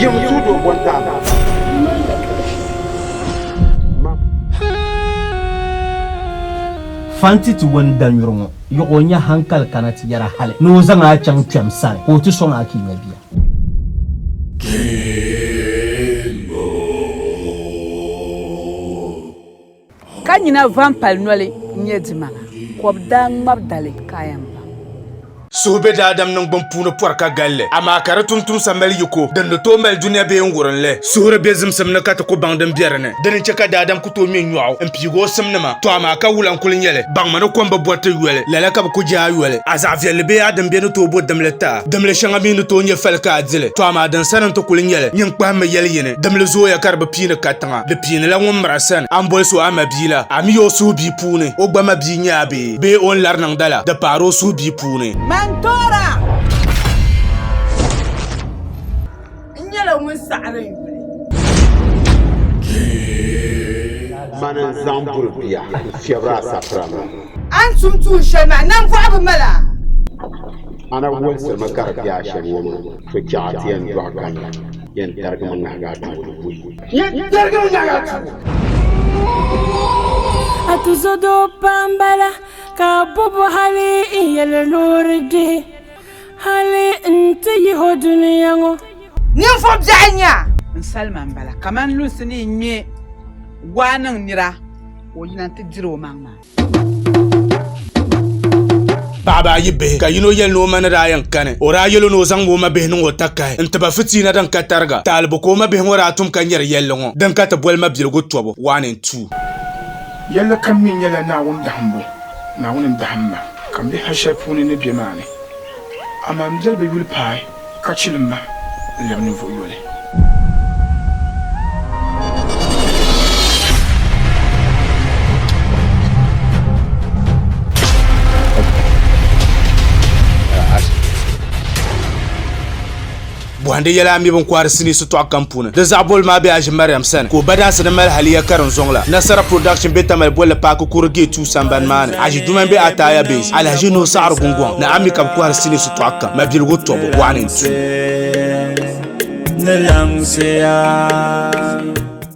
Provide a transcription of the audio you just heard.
Yamtudo Guantana. Fanti tu wanda nyurongo yogonya hankal kanati yara hale no zanga chang twam san ko tu songa ki ngabia Kanyina vampal nole nyedima ko dang mabdale kayamba Sobe da adam nang bon puno porka galle ama kara tum samel yuko dan to mel dunya be nguron le sura be zimsam na kata ko bangdan berne dan chaka da adam ko to mi nyaw en pigo samnama to ama ka wulan kul nyele bang mana ko mba botta yele lala ka ko ja yele azafel be adam be no to bo damle ta damle shanga mi no to nye falka adile to ama dan sanan to kul nyele nyin kwa me yele yene damle zo ya karba pina katanga de pina la ngom marasan ambol so ama bila ami yo su bi pune o gba ma bi nyaabe be on larnang dala de paro su bi pune Mentora! Nyela mun sa'ala yule. Manan zambur biya fiabra saprama. An sumtu shema nan fu abu mala. Ana walsa makar biya sharwoma to kyatiyan dokan yan targaman naga tu. Yan targaman naga tu. Atuzodo pambala ka bobo hali iyele loride hali nte yiho duniyango Nin fo janya. Salman bala kaman lusini nye wanan nira o yinan te diro mangma. Baba yibe ka yino yel no man rayan kane ora yelo no zango ma be no takai ntaba fitina dan katarga talbo ko ma be ngora tum kan yer yello dan kata bol ma bilgo tobo 1 and 2 yalla kam min yalla na won dambo na won damma kam bi hasha puni ne bi mane ama mjel be wil pai ka chilma le no vo yole Buhande yala mi bon kwar sini su to kampuna de zabol ma be aj Mariam Sen ko bada sa mal haliya karon zongla Nasara production beta mal bolle pa ko kurge tu samban man aji duman be ataya base ala jino sar gungwa na ami kam kwar sini su to akka ma bil go to bo 1 and 2